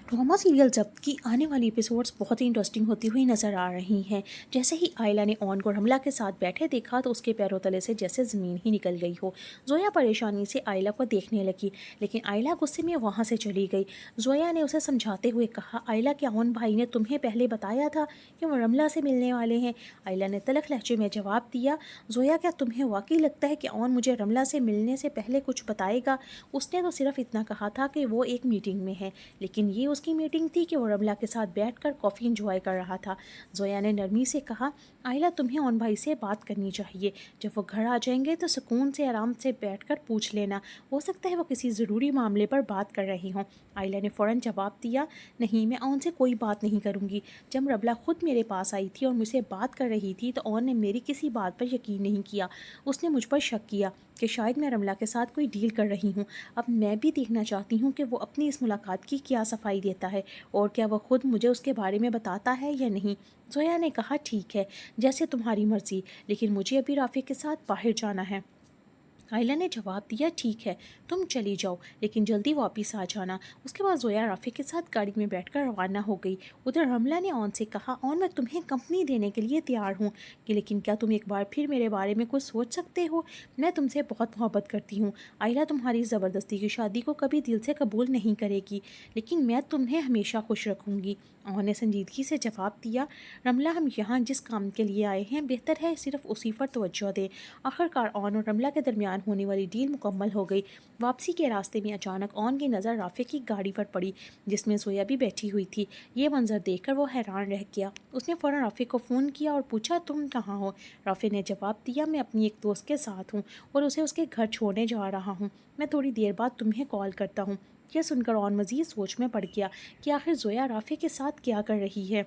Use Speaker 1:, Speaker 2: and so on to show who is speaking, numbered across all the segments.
Speaker 1: Drama serial जब्त की आने वाली एपिसोड्स बहुत ही इंटरेस्टिंग होती हुई नज़र आ रही हैं। जैसे ही आयला ने ऑन को रमला के साथ बैठे देखा तो उसके पैरों तले से जैसे ज़मीन ही निकल गई हो। जोया परेशानी से आयला को देखने लगी, लेकिन आयला गुस्से में वहाँ से चली गई। जोया ने उसे समझाते हुए कहा, आयला क्या ऑन भाई ने तुम्हें पहले बताया था कि वो रमला से मिलने वाले हैं? आयला ने तलख लहजे में जवाब दिया, जोया क्या तुम्हें वाकई लगता है कि ऑन मुझे रमला से मिलने से पहले कुछ बताएगा? उसने तो सिर्फ इतना कहा था कि वो एक मीटिंग में है, लेकिन ये उसकी मीटिंग थी कि वो रमला के साथ बैठकर कॉफ़ी इंजॉय कर रहा था। जोया ने नरमी से कहा, आयला तुम्हें ऑन भाई से बात करनी चाहिए। जब वो घर आ जाएंगे तो सुकून से आराम से बैठकर पूछ लेना, हो सकता है वो किसी ज़रूरी मामले पर बात कर रही हों। आयला ने फ़ौरन जवाब दिया, नहीं, मैं ऑन से कोई बात नहीं करूँगी। जब रमला खुद मेरे पास आई थी और मुझसे बात कर रही थी तो ऑन ने मेरी किसी बात पर यकीन नहीं किया। उसने मुझ पर शक किया कि शायद मैं रमला के साथ कोई डील कर रही हूँ। अब मैं भी देखना चाहती हूँ कि वो अपनी इस मुलाकात की क्या सफाई देता है और क्या वो खुद मुझे उसके बारे में बताता है या नहीं। जोया ने कहा, ठीक है, जैसे तुम्हारी मर्ज़ी, लेकिन मुझे अभी राफ़ी के साथ बाहर जाना है। आयला ने जवाब दिया, ठीक है, तुम चली जाओ, लेकिन जल्दी वापस आ जाना। उसके बाद जोया राफ़ी के साथ गाड़ी में बैठकर रवाना हो गई। उधर रमला ने ऑन से कहा, ऑन मैं तुम्हें कंपनी देने के लिए तैयार हूँ, कि लेकिन क्या तुम एक बार फिर मेरे बारे में कुछ सोच सकते हो? मैं तुमसे बहुत मोहब्बत करती हूँ। आयला तुम्हारी ज़बरदस्ती की शादी को कभी दिल से कबूल नहीं करेगी, लेकिन मैं तुम्हें हमेशा खुश रखूँगी। ऑन ने संजीदगी से जवाब दिया, रमला, हम यहाँ जिस काम के लिए आए हैं बेहतर है सिर्फ उसी पर तवज्जो दें। आखिरकार ऑन और रमला के दरमियान होने वाली डील मुकम्मल हो गई। वापसी के रास्ते में अचानक ऑन की नज़र राफ़ी की गाड़ी पर पड़ी, जिसमें जोया भी बैठी हुई थी। ये मंजर देखकर वो हैरान रह गया। उसने फ़ौरन राफ़ी को फ़ोन किया और पूछा, तुम कहाँ हो? राफ़ी ने जवाब दिया, मैं अपनी एक दोस्त के साथ हूँ और उसे उसके घर छोड़ने जा रहा हूँ। मैं थोड़ी देर बाद तुम्हें कॉल करता हूँ। यह सुनकर ऑन मज़ीद सोच में पड़ गया कि आखिर जोया राफ़ी के साथ क्या कर रही है।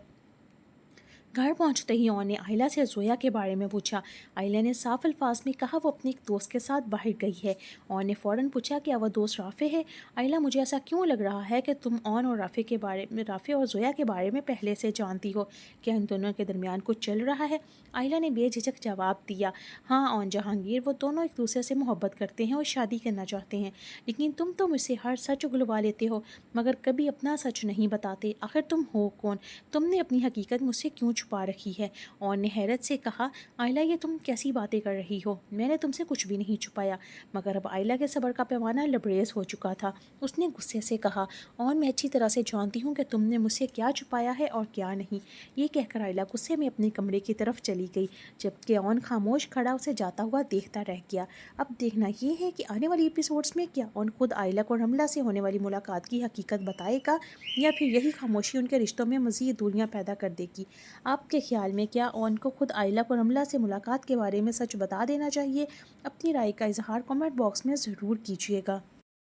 Speaker 1: घर पहुंचते ही ऑन ने आयला से जोया के बारे में पूछा। आयला ने साफ अल्फाज में कहा, वो अपनी एक दोस्त के साथ बाहर गई है। ऑन ने फ़ौरन पूछा, क्या वह दोस्त राफ़े है? आयला, मुझे ऐसा क्यों लग रहा है कि तुम ऑन और राफ़े और जोया के बारे में पहले से जानती हो। क्या इन दोनों के दरमियान कुछ चल रहा है? आयला ने बेझिझक जवाब दिया, हाँ ऑन जहांगीर, वो दोनों एक दूसरे से मोहब्बत करते हैं और शादी करना चाहते हैं, लेकिन तुम तो मुझसे हर सच उगलवा लेते हो मगर कभी अपना सच नहीं बताते। आखिर तुम हो कौन? तुमने अपनी हकीकत मुझसे क्यों छुपा रखी है? ऑन ने हैरत से कहा, आयला, ये तुम कैसी बातें कर रही हो? मैंने तुमसे कुछ भी नहीं छुपाया। मगर अब आयला के सब्र का पैमाना लबरेज हो चुका था। उसने गुस्से से कहा, ऑन, मैं अच्छी तरह से जानती हूँ कि तुमने मुझसे क्या छुपाया है और क्या नहीं। ये कहकर आयला गुस्से में अपने कमरे की तरफ चली गई, जबकि ऑन खामोश खड़ा उसे जाता हुआ देखता रह गया। अब देखना ये है कि आने वाली एपिसोड्स में क्या ऑन खुद आयला को रमला से होने वाली मुलाकात की हकीकत बताएगा या फिर यही खामोशी उनके रिश्तों में मज़ीद दूरियां पैदा कर देगी। आपके ख्याल में क्या ऑन को खुद आयला को रमला से मुलाकात के बारे में सच बता देना चाहिए? अपनी राय का इजहार कमेंट बॉक्स में ज़रूर कीजिएगा।